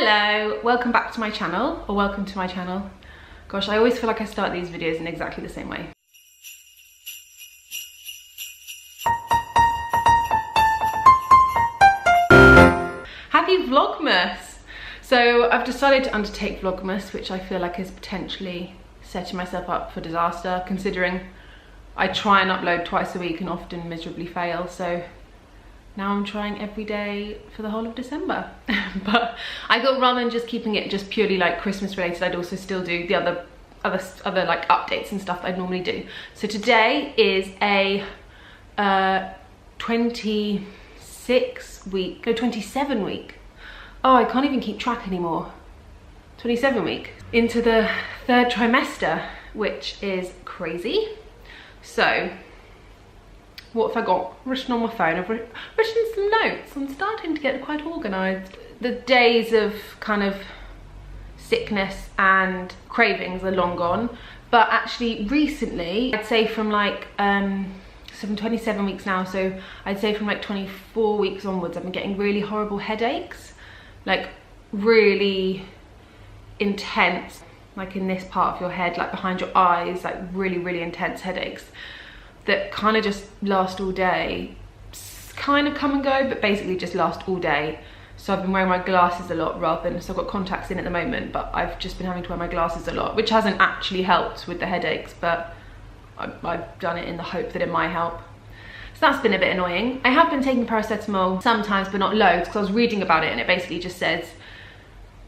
Hello, welcome back to my channel, or welcome to my channel. Gosh, I always feel like I start these videos in exactly the same way. Happy Vlogmas! So I've decided to undertake Vlogmas, which I feel like is potentially setting myself up for disaster, considering I try and upload twice a week and often miserably fail. So now I'm trying every day for the whole of December. But I thought rather than just keeping it just purely like Christmas related, I'd also still do the other like updates and stuff that I'd normally do. So today is a 27 week. Oh, I can't even keep track anymore. 27 week into the third trimester, which is crazy. So what have I got written on my phone? I've written some notes. I'm starting to get quite organised. The days of kind of sickness and cravings are long gone, but actually recently, I'd say from like, so I'm 27 weeks now, so I'd say from like 24 weeks onwards, I've been getting really horrible headaches, like really intense, like in this part of your head, like behind your eyes, like really intense headaches that kind of just last all day, kind of come and go, but basically just last all day. So I've been wearing my glasses a lot rather than, so I've got contacts in at the moment, but I've just been having to wear my glasses a lot, which hasn't actually helped with the headaches, but I've done it in the hope that it might help. So that's been a bit annoying. I have been taking paracetamol sometimes, but not loads, because I was reading about it and it basically just says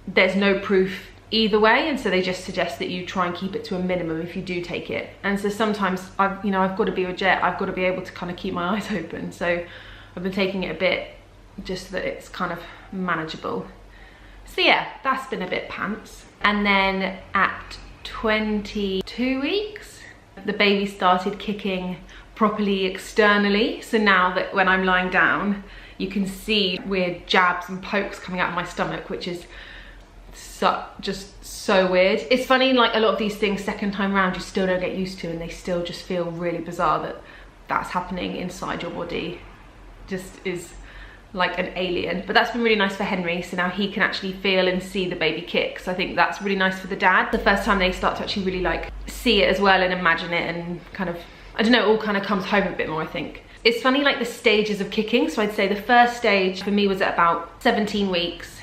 there's no proof either way, and so they just suggest that you try and keep it to a minimum if you do take it. And so sometimes I've got to be with Jet, I've got to be able to kind of keep my eyes open, so I've been taking it a bit just so that it's kind of manageable. So yeah, that's been a bit pants. And then at 22 weeks, the baby started kicking properly externally. So now that when I'm lying down, you can see weird jabs and pokes coming out of my stomach, which is just so weird. It's funny, like a lot of these things second time round you still don't get used to, and they still just feel really bizarre that that's happening inside your body. Just is like an alien. But that's been really nice for Henry, so now he can actually feel and see the baby kick. So I think that's really nice for the dad. The first time they start to actually really like see it as well and imagine it, and kind of, I don't know, it all kind of comes home a bit more, I think. It's funny, like the stages of kicking. So I'd say the first stage for me was at about 17 weeks,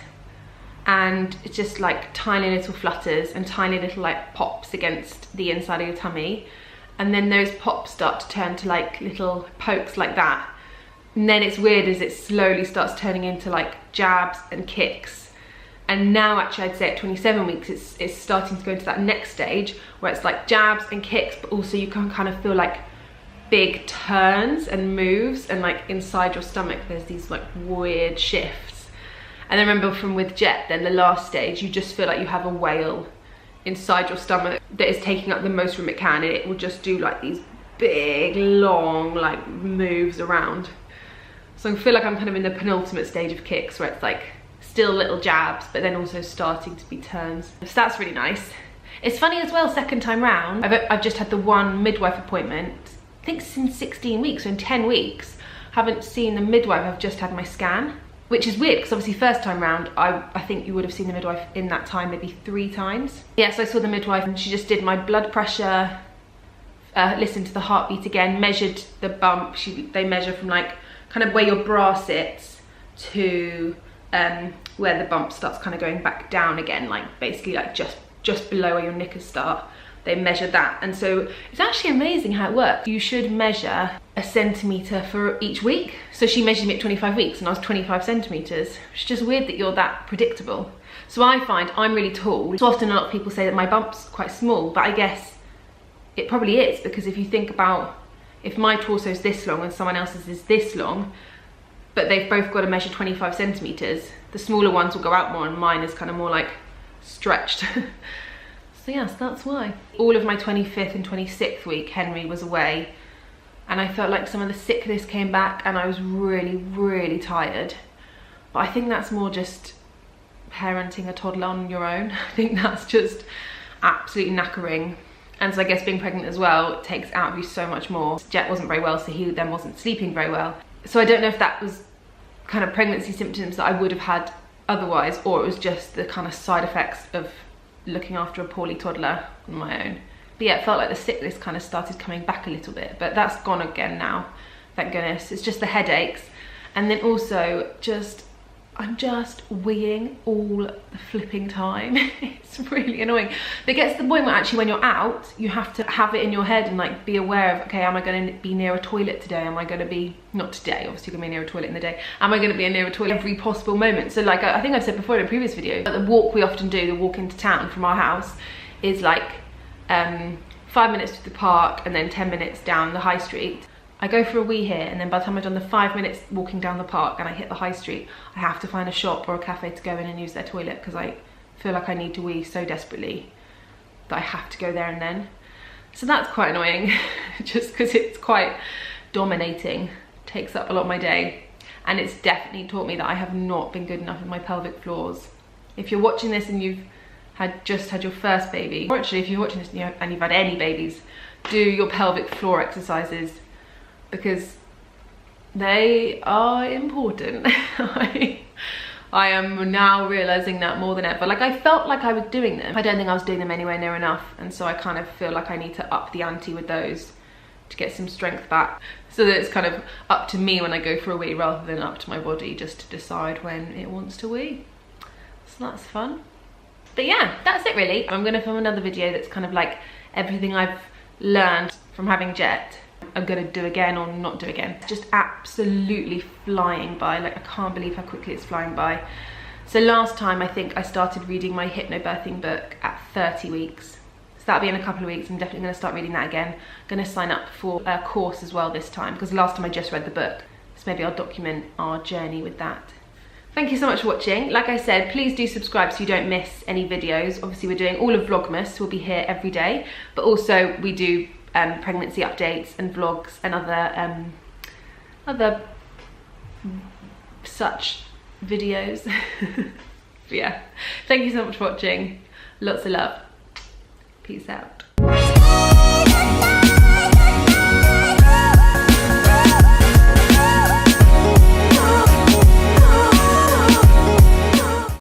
and it's just like tiny little flutters and tiny little like pops against the inside of your tummy, and then those pops start to turn to like little pokes like that, and then it's weird as it slowly starts turning into like jabs and kicks. And now actually I'd say at 27 weeks it's starting to go into that next stage where it's like jabs and kicks, but also you can kind of feel like big turns and moves, and like inside your stomach there's these like weird shifts. And then remember from with Jet, then the last stage, you just feel like you have a whale inside your stomach that is taking up the most room it can, and it will just do like these big, long, like moves around. So I feel like I'm kind of in the penultimate stage of kicks, where it's like still little jabs, but then also starting to be turns. So that's really nice. It's funny as well, second time round, I've just had the one midwife appointment, I think since 16 weeks, so in 10 weeks, haven't seen the midwife, I've just had my scan. Which is weird, because obviously first time round, I think you would have seen the midwife in that time maybe 3 times. Yeah, so I saw the midwife and she just did my blood pressure, listened to the heartbeat again, measured the bump. They measure from like kind of where your bra sits to where the bump starts kind of going back down again, like basically like just below where your knickers start. They measure that, and so it's actually amazing how it works. You should measure a centimetre for each week. So she measured me at 25 weeks and I was 25 centimetres. It's just weird that you're that predictable. So I find I'm really tall. So often a lot of people say that my bump's quite small, but I guess it probably is, because if you think about, if my torso is this long and someone else's is this long, but they've both got to measure 25 centimetres, the smaller ones will go out more and mine is kind of more like stretched. So yes, that's why. All of my 25th and 26th week, Henry was away, and I felt like some of the sickness came back and I was really tired. But I think that's more just parenting a toddler on your own. I think that's just absolutely knackering. And so I guess being pregnant as well takes out of you so much more. Jet wasn't very well, so he then wasn't sleeping very well. So I don't know if that was kind of pregnancy symptoms that I would have had otherwise, or it was just the kind of side effects of looking after a poorly toddler on my own. But yeah, it felt like the sickness kind of started coming back a little bit, but that's gone again now, thank goodness. It's just the headaches, and then also I'm just weeing all the flipping time. It's really annoying. But it gets to the point where actually when you're out, you have to have it in your head and like be aware of, okay, am I going to be near a toilet today? Am I going to be, not today, obviously you're going to be near a toilet in the day. Am I going to be near a toilet every possible moment? So like, I think I've said before in a previous video, the walk we often do, the walk into town from our house, is like 5 minutes to the park and then 10 minutes down the high street. I go for a wee here, and then by the time I've done the 5 minutes walking down the park and I hit the high street, I have to find a shop or a cafe to go in and use their toilet, because I feel like I need to wee so desperately that I have to go there and then. So that's quite annoying, just because it's quite dominating, takes up a lot of my day, and it's definitely taught me that I have not been good enough with my pelvic floors. If you're watching this and you've just had your first baby, or actually if you're watching this and you've had any babies, do your pelvic floor exercises, because they are important. I am now realizing that more than ever. Like, I felt like I was doing them. I don't think I was doing them anywhere near enough, and so I kind of feel like I need to up the ante with those to get some strength back, so that it's kind of up to me when I go for a wee, rather than up to my body just to decide when it wants to wee. So that's fun. But yeah, that's it really. I'm gonna film another video that's kind of like everything I've learned from having Jet, I'm gonna do again or not do again. It's just absolutely flying by. Like, I can't believe how quickly it's flying by. So last time I think I started reading my hypnobirthing book at 30 weeks. So that'll be in a couple of weeks. I'm definitely gonna start reading that again. I'm gonna sign up for a course as well this time, because last time I just read the book. So maybe I'll document our journey with that. Thank you so much for watching. Like I said, please do subscribe so you don't miss any videos. Obviously we're doing all of Vlogmas, so we'll be here every day, but also we do pregnancy updates and vlogs and other such videos. But yeah, thank you so much for watching. Lots of love. Peace out.